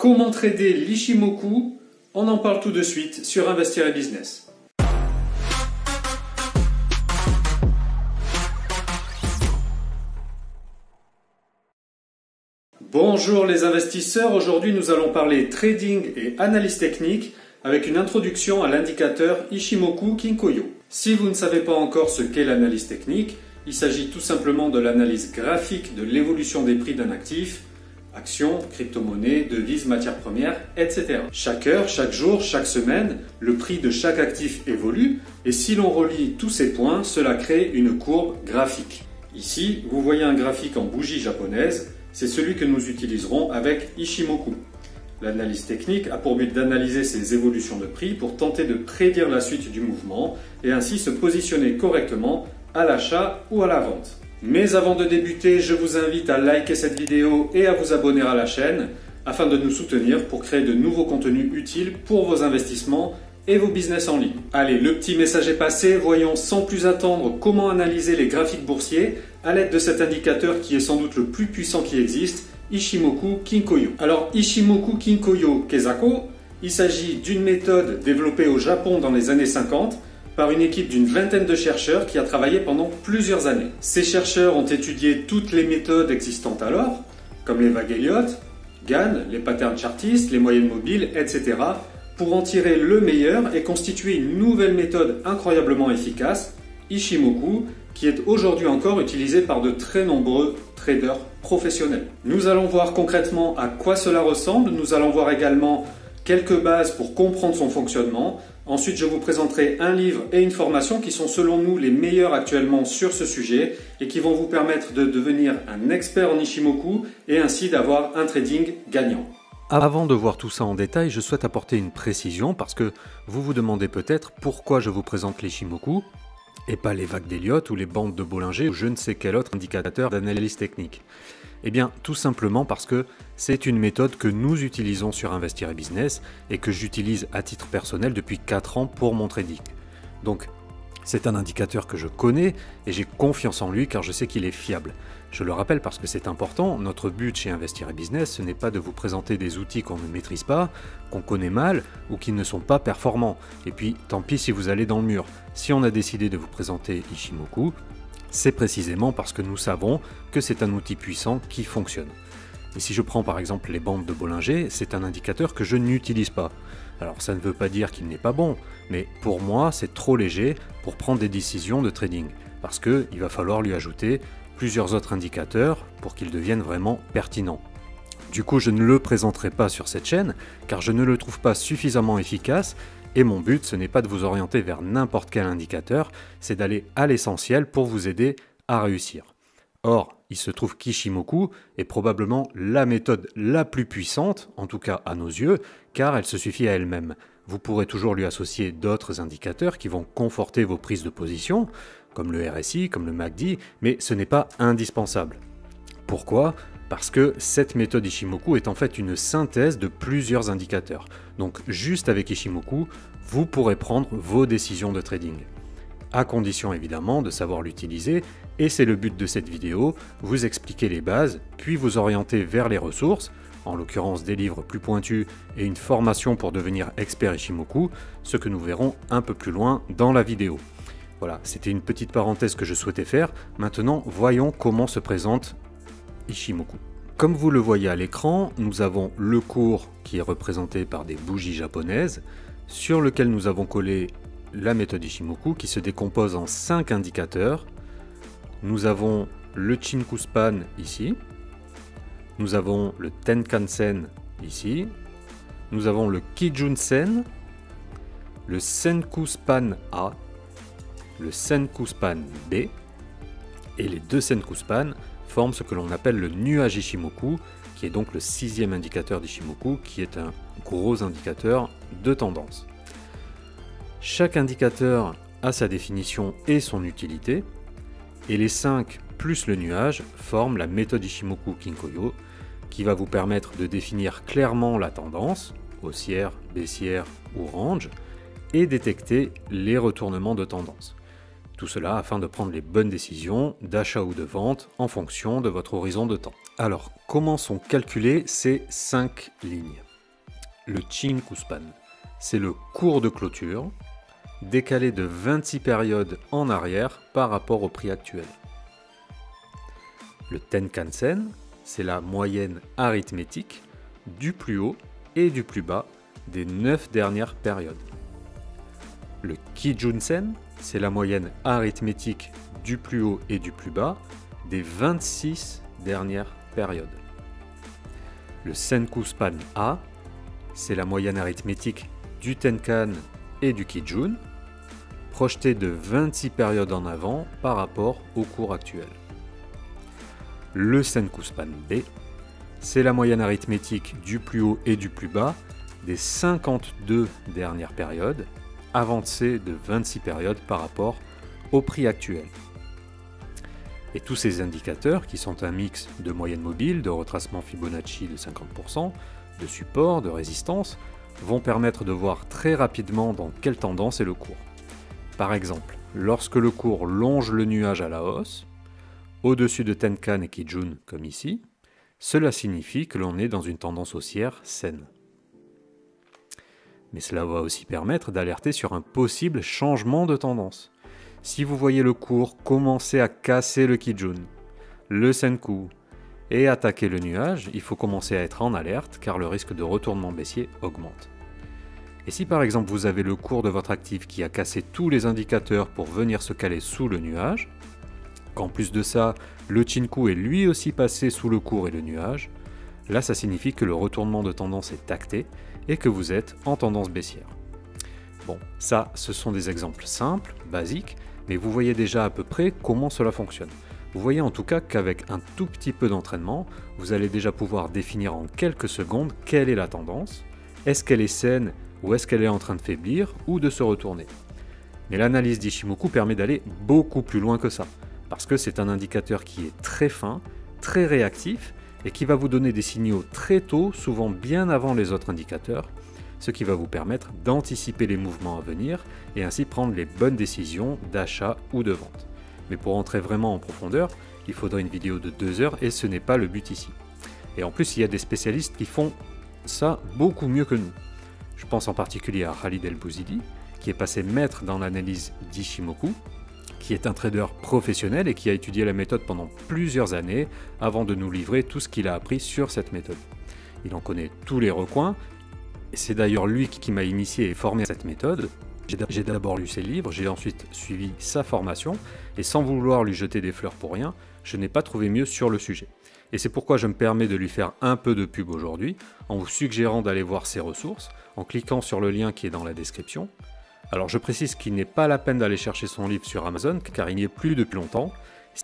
Comment trader l'Ichimoku? On en parle tout de suite sur Investir et Business. Bonjour les investisseurs, aujourd'hui nous allons parler trading et analyse technique avec une introduction à l'indicateur Ichimoku Kinkoyo. Si vous ne savez pas encore ce qu'est l'analyse technique, il s'agit tout simplement de l'analyse graphique de l'évolution des prix d'un actif, actions, crypto-monnaies, devises, matières premières, etc. Chaque heure, chaque jour, chaque semaine, le prix de chaque actif évolue et si l'on relie tous ces points, cela crée une courbe graphique. Ici, vous voyez un graphique en bougie japonaise, c'est celui que nous utiliserons avec Ichimoku. L'analyse technique a pour but d'analyser ces évolutions de prix pour tenter de prédire la suite du mouvement et ainsi se positionner correctement à l'achat ou à la vente. Mais avant de débuter, je vous invite à liker cette vidéo et à vous abonner à la chaîne afin de nous soutenir pour créer de nouveaux contenus utiles pour vos investissements et vos business en ligne. Allez, le petit message est passé, voyons sans plus attendre comment analyser les graphiques boursiers à l'aide de cet indicateur qui est sans doute le plus puissant qui existe, Ichimoku Kinkoyo. Alors Ichimoku Kinkoyo Kezako, il s'agit d'une méthode développée au Japon dans les années 50 par une équipe d'une vingtaine de chercheurs qui a travaillé pendant plusieurs années. Ces chercheurs ont étudié toutes les méthodes existantes alors, comme les vagues Elliott, Gann, les patterns chartistes, les moyennes mobiles, etc., pour en tirer le meilleur et constituer une nouvelle méthode incroyablement efficace, Ichimoku, qui est aujourd'hui encore utilisée par de très nombreux traders professionnels. Nous allons voir concrètement à quoi cela ressemble, nous allons voir également quelques bases pour comprendre son fonctionnement. Ensuite, je vous présenterai un livre et une formation qui sont selon nous les meilleurs actuellement sur ce sujet et qui vont vous permettre de devenir un expert en Ichimoku et ainsi d'avoir un trading gagnant. Avant de voir tout ça en détail, je souhaite apporter une précision parce que vous vous demandez peut-être pourquoi je vous présente l'Ichimoku et pas les vagues d'Elliott ou les bandes de Bollinger ou je ne sais quel autre indicateur d'analyse technique. Eh bien, tout simplement parce que c'est une méthode que nous utilisons sur Investir et Business et que j'utilise à titre personnel depuis 4 ans pour mon trading. Donc, c'est un indicateur que je connais et j'ai confiance en lui car je sais qu'il est fiable. Je le rappelle parce que c'est important, notre but chez Investir et Business, ce n'est pas de vous présenter des outils qu'on ne maîtrise pas, qu'on connaît mal ou qui ne sont pas performants. Et puis, tant pis si vous allez dans le mur. Si on a décidé de vous présenter Ichimoku, c'est précisément parce que nous savons que c'est un outil puissant qui fonctionne. Et si je prends par exemple les bandes de Bollinger, c'est un indicateur que je n'utilise pas. Alors ça ne veut pas dire qu'il n'est pas bon, mais pour moi c'est trop léger pour prendre des décisions de trading, parce qu'il va falloir lui ajouter plusieurs autres indicateurs pour qu'il devienne vraiment pertinent. Du coup je ne le présenterai pas sur cette chaîne, car je ne le trouve pas suffisamment efficace, et mon but ce n'est pas de vous orienter vers n'importe quel indicateur, c'est d'aller à l'essentiel pour vous aider à réussir. Or, il se trouve qu'Ichimoku est probablement la méthode la plus puissante, en tout cas à nos yeux, car elle se suffit à elle-même. Vous pourrez toujours lui associer d'autres indicateurs qui vont conforter vos prises de position, comme le RSI, comme le MACD, mais ce n'est pas indispensable. Pourquoi ? Parce que cette méthode Ichimoku est en fait une synthèse de plusieurs indicateurs. Donc juste avec Ichimoku, vous pourrez prendre vos décisions de trading. À condition évidemment de savoir l'utiliser, et c'est le but de cette vidéo, vous expliquer les bases, puis vous orienter vers les ressources, en l'occurrence des livres plus pointus et une formation pour devenir expert Ichimoku, ce que nous verrons un peu plus loin dans la vidéo. Voilà, c'était une petite parenthèse que je souhaitais faire. Maintenant, voyons comment se présente Ichimoku. Comme vous le voyez à l'écran, nous avons le cours qui est représenté par des bougies japonaises, sur lequel nous avons collé la méthode Ichimoku qui se décompose en 5 indicateurs. Nous avons le Chinkyu-span ici, nous avons le Tenkan-sen ici, nous avons le Kijun-sen, le Senku-span A, le Senku-span B, et les deux Senku-span forment ce que l'on appelle le nuage Ichimoku, qui est donc le 6e indicateur d'Ichimoku, qui est un gros indicateur de tendance. Chaque indicateur a sa définition et son utilité, et les 5 plus le nuage forment la méthode Ichimoku Kinkoyo, qui va vous permettre de définir clairement la tendance, haussière, baissière ou range, et détecter les retournements de tendance. Tout cela afin de prendre les bonnes décisions d'achat ou de vente en fonction de votre horizon de temps. Alors, comment sont calculées ces 5 lignes ? Le Chinkuspan, c'est le cours de clôture, décalé de 26 périodes en arrière par rapport au prix actuel. Le Tenkan-sen, c'est la moyenne arithmétique du plus haut et du plus bas des 9 dernières périodes. Le Kijun-sen, c'est la moyenne arithmétique du plus haut et du plus bas des 26 dernières périodes. Le Senkuspan A, c'est la moyenne arithmétique du Tenkan et du Kijun, projetée de 26 périodes en avant par rapport au cours actuel. Le Senkuspan B, c'est la moyenne arithmétique du plus haut et du plus bas des 52 dernières périodes, avancée de 26 périodes par rapport au prix actuel. Et tous ces indicateurs, qui sont un mix de moyenne mobile, de retracement Fibonacci de 50%, de support, de résistance, vont permettre de voir très rapidement dans quelle tendance est le cours. Par exemple, lorsque le cours longe le nuage à la hausse, au-dessus de Tenkan et Kijun comme ici, cela signifie que l'on est dans une tendance haussière saine. Mais cela va aussi permettre d'alerter sur un possible changement de tendance. Si vous voyez le cours commencer à casser le Kijun, le Senku et attaquer le nuage, il faut commencer à être en alerte car le risque de retournement baissier augmente. Et si par exemple vous avez le cours de votre actif qui a cassé tous les indicateurs pour venir se caler sous le nuage, qu'en plus de ça, le Chinku est lui aussi passé sous le cours et le nuage, là ça signifie que le retournement de tendance est acté et que vous êtes en tendance baissière. Bon, ça ce sont des exemples simples, basiques, mais vous voyez déjà à peu près comment cela fonctionne. Vous voyez en tout cas qu'avec un tout petit peu d'entraînement, vous allez déjà pouvoir définir en quelques secondes quelle est la tendance, est-ce qu'elle est saine ou est-ce qu'elle est en train de faiblir ou de se retourner. Mais l'analyse d'Ichimoku permet d'aller beaucoup plus loin que ça, parce que c'est un indicateur qui est très fin, très réactif, et qui va vous donner des signaux très tôt, souvent bien avant les autres indicateurs, ce qui va vous permettre d'anticiper les mouvements à venir et ainsi prendre les bonnes décisions d'achat ou de vente. Mais pour entrer vraiment en profondeur, il faudrait une vidéo de 2 heures et ce n'est pas le but ici. Et en plus, il y a des spécialistes qui font ça beaucoup mieux que nous. Je pense en particulier à Khalid El-Bouzidi, qui est passé maître dans l'analyse d'Ichimoku, qui est un trader professionnel et qui a étudié la méthode pendant plusieurs années avant de nous livrer tout ce qu'il a appris sur cette méthode. Il en connaît tous les recoins, et c'est d'ailleurs lui qui m'a initié et formé à cette méthode. J'ai d'abord lu ses livres, j'ai ensuite suivi sa formation, et sans vouloir lui jeter des fleurs pour rien, je n'ai pas trouvé mieux sur le sujet. Et c'est pourquoi je me permets de lui faire un peu de pub aujourd'hui, en vous suggérant d'aller voir ses ressources, en cliquant sur le lien qui est dans la description. Alors je précise qu'il n'est pas la peine d'aller chercher son livre sur Amazon, car il n'y est plus depuis longtemps.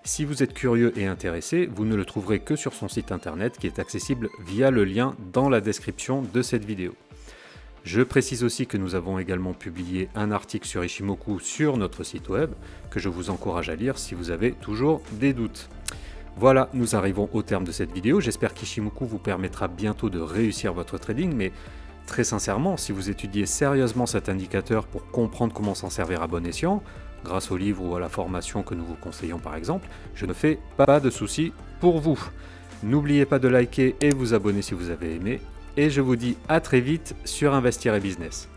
Si vous êtes curieux et intéressé, vous ne le trouverez que sur son site internet qui est accessible via le lien dans la description de cette vidéo. Je précise aussi que nous avons également publié un article sur Ichimoku sur notre site web, que je vous encourage à lire si vous avez toujours des doutes. Voilà, nous arrivons au terme de cette vidéo. J'espère qu'Ichimoku vous permettra bientôt de réussir votre trading, mais très sincèrement, si vous étudiez sérieusement cet indicateur pour comprendre comment s'en servir à bon escient, grâce au livre ou à la formation que nous vous conseillons par exemple, je ne fais pas de soucis pour vous. N'oubliez pas de liker et vous abonner si vous avez aimé, et je vous dis à très vite sur Investir et Business.